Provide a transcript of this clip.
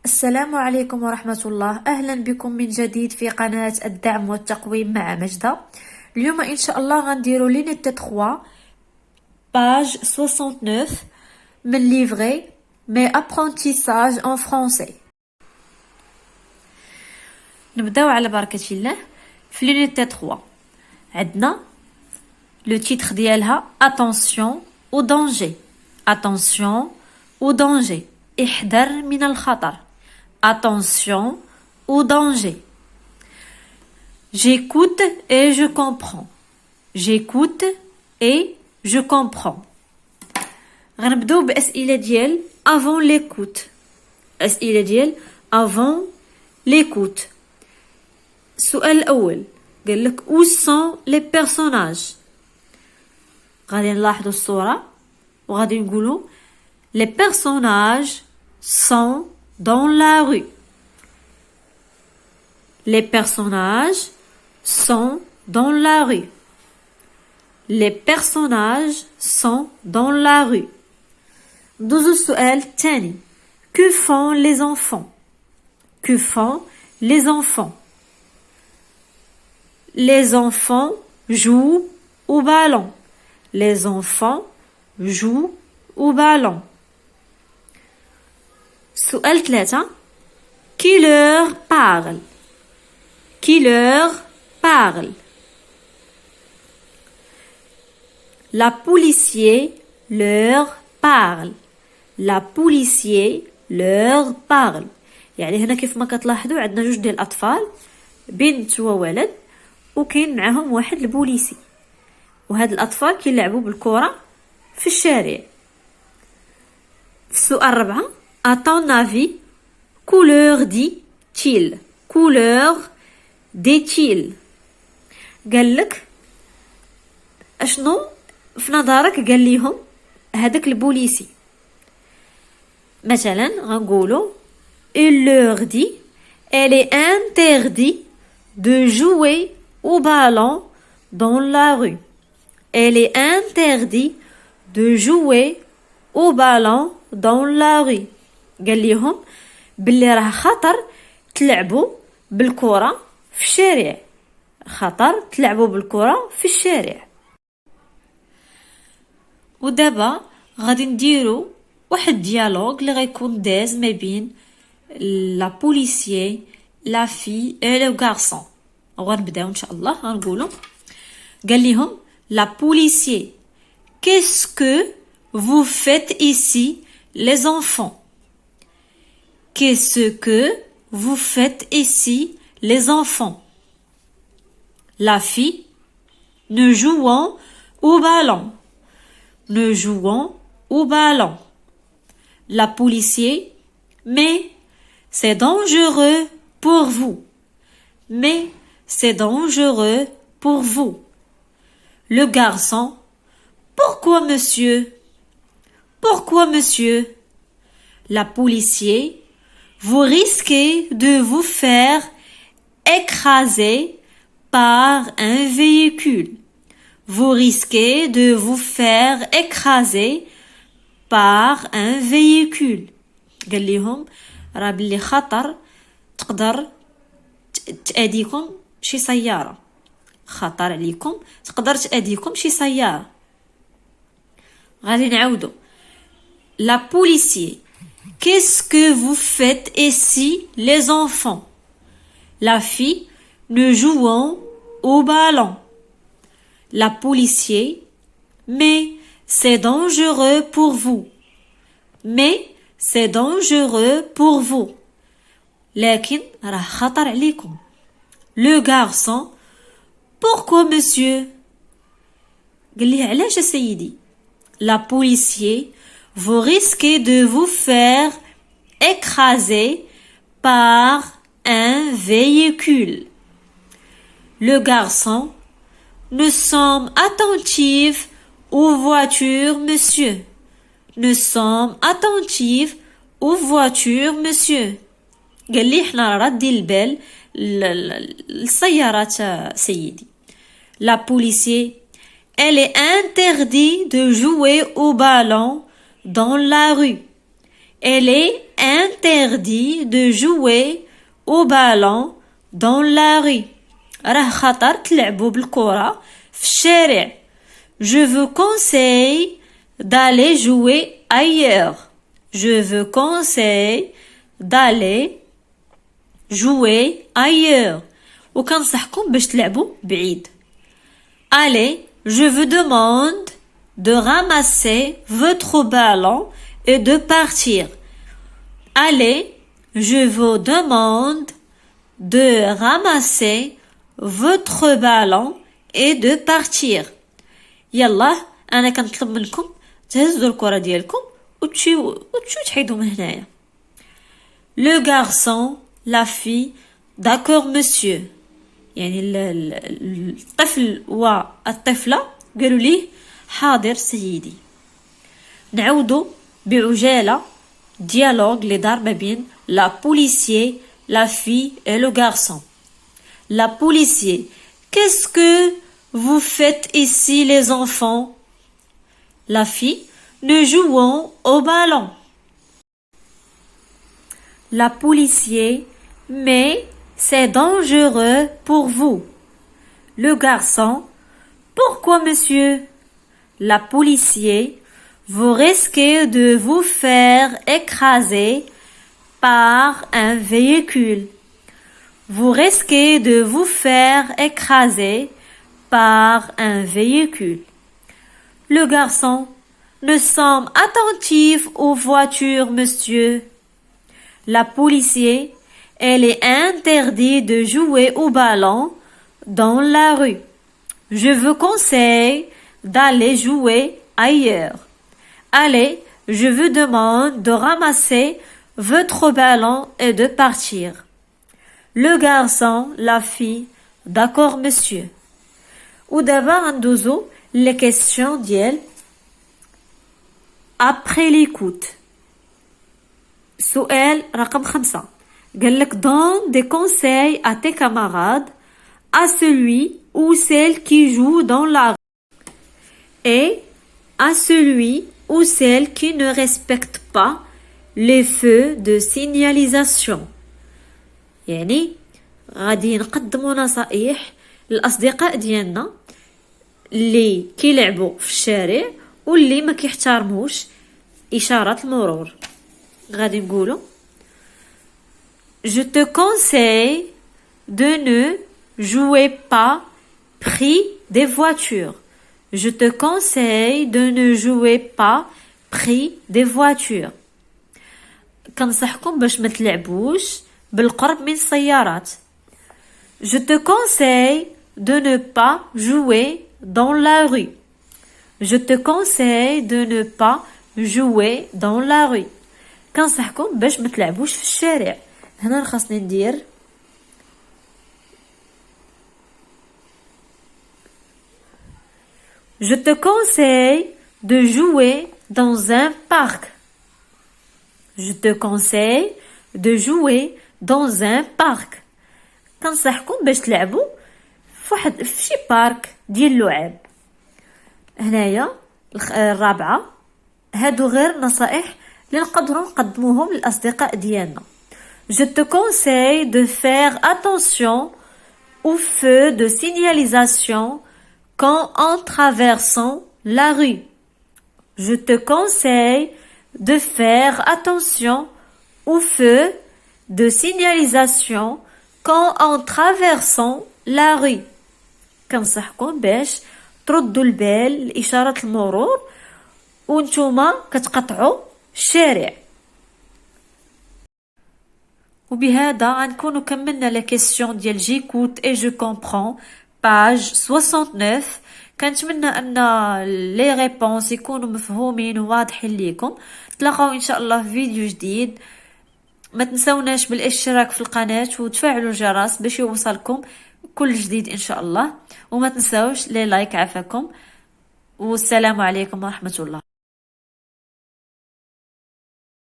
السلام عليكم ورحمة الله. أهلا بكم من جديد في قناة الدعم والتقويم مع مجدة. اليوم إن شاء الله غنديرو لينيتي 3 page 69 من livret mes apprentissages en français. نبداو على بركة الله. في لينيتي 3 عندنا لو تيتر ديالها attention au danger. attention au danger. احذر من الخطر. Attention au danger. J'écoute et je comprends. J'écoute et je comprends. غنبداو بأسئلة ديال avant l'écoute. أسئلة ديال avant l'écoute. السؤال الأول قال لك où sont les personnages. غادي نلاحظوا الصورة وغادي نقولوا les personnages sont dans la rue. Les personnages sont dans la rue. Les personnages sont dans la rue. دوزو السؤال الثاني. Que font les enfants? Que font les enfants? Les enfants jouent au ballon. Les enfants jouent au ballon. سؤال 3. Qui leur parle? Qui leur parle? La policier leur parle. La policier leur parle. يعني هنا كيف ما كتلاحظوا عندنا جوج ديال الأطفال بنت وولد وكاين معاهم واحد البوليسي وهاد الأطفال كيلعبوا بالكرة في الشارع. في السؤال 4. À ton avis, couleur dit-il? Couleur dit-il? قال لك اشنو في نظرك قال ليهم هذاك البوليسي. مثلا غنقولوا il leur dit elle est interdit de jouer au ballon dans la rue. Elle est interdit de jouer au ballon dans la rue. قال ليهم باللي راه خطر تلعبوا بالكرة في الشارع. خطر تلعبوا بالكرة في الشارع. ودابا غادي نديرو واحد ديالوج اللي غيكون داز ما بين لا بوليسيي لا في اي لو غارسون. وغنبداو ان شاء الله غنقولو قال ليهم لا بوليسيي qu'est-ce que vous faites ici les enfants? Qu'est-ce que vous faites ici, les enfants? La fille, nous jouons au ballon. Nous jouons au ballon. La policier, mais c'est dangereux pour vous. Mais c'est dangereux pour vous. Le garçon, pourquoi monsieur? Pourquoi monsieur? La policier, vous risquez de vous faire écraser par un véhicule. Vous risquez de vous faire écraser par un véhicule. قال لهم راه بلي خطر تقدر تأذيكم شي سيارة. خطر عليكم تقدر تأذيكم شي سيارة. غادي نعاودو. La policier. Qu'est-ce que vous faites ici, les enfants? La fille, nous jouons au ballon. La policier, mais c'est dangereux pour vous. Mais c'est dangereux pour vous. لكن راه خطر عليكم. Le garçon, pourquoi monsieur? قال ليه علاش سيدي؟ La policier, vous risquez de vous faire écraser par un véhicule. Le garçon, nous sommes attentifs aux voitures, monsieur. Nous sommes attentifs aux voitures, monsieur. قال لي احنا ردي البال السيارات سيدي. La policier, elle est interdite de jouer au ballon dans la rue. Elle est interdit de jouer au ballon dans la rue. راه خطر تلعبوا بالكرة في الشارع. Je vous conseille d'aller jouer ailleurs. Je vous conseille d'aller jouer ailleurs. وكنصحكم باش تلعبوا بعيد. Allez, je vous demande de ramasser votre ballon et de partir. Allez, je vous demande de ramasser votre ballon et de partir. يلا انا كنطلب منكم تهزوا الكرة ديالكم وتمشيو تحيدوا من هنايا. Le garçon, la fille, d'accord monsieur. يعني الطفل والطفلة قالوا ليه حاضر سيدي. نعودوا بعجالة dialogue اللي دار ما بين la policier, la fille et le garçon. La policier, qu'est-ce que vous faites ici les enfants? La fille, nous jouons au ballon. La policier, mais c'est dangereux pour vous. Le garçon, pourquoi monsieur? La policier, vous risquez de vous faire écraser par un véhicule. Vous risquez de vous faire écraser par un véhicule. Le garçon, nous sommes attentifs aux voitures, monsieur. La policier, elle est interdit de jouer au ballon dans la rue. Je vous conseille d'aller jouer ailleurs. Allez, je vous demande de ramasser votre ballon et de partir. Le garçon, la fille, d'accord monsieur. ودابا غندوزو les questions ديال après l'écoute. سؤال رقم 5 قالك donne des conseils à tes camarades, à celui ou celle qui joue dans la rue et à celui ou celle qui ne respecte pas les feux de signalisation. يعني غادي نقدموا نصائح للأصدقاء ديالنا اللي كيلعبوا في الشارع واللي ما كيحترموش إشارات المرور. غادي نقولوا Je te conseille de ne jouer pas près des voitures. Je te conseille de ne jouer pas près des voitures. كنصحكم باش ما تلعبوش بالقرب من السيارات. Je te conseille de ne pas jouer dans la rue. Je te conseille de ne pas jouer dans la rue. كنصحكم باش ما تلعبوش في الشارع. هنا خاصني ندير Je te conseille de jouer dans un parc. Je te conseille de jouer dans un parc. كنصحكم باش تلعبوا في شي بارك ديال اللعاب. هنايا الرابعة هادو غير نصائح اللي نقدروا نقدموهم للأصدقاء ديالنا. Je te conseille de faire attention aux feux de signalisation quand en traversant la rue. Je te conseille de faire attention aux feux de signalisation quand en traversant la rue. كنصحكم باش تردوا البال لإشارة المرور وانتوما كتقطعوا الشارع. وبهذا غنكونوا كملنا لا كيسيون ديال جيكوت اي جو كومبرون باج 69. كنتمنى ان لي ريبونس يكونوا مفهومين وواضحين ليكم. تلاقاو ان شاء الله في فيديو جديد. ما تنسوناش بالاشتراك في القناة وتفعلوا الجرس باش يوصلكم كل جديد ان شاء الله. وما تنسوش لي لايك عافاكم والسلام عليكم ورحمة الله.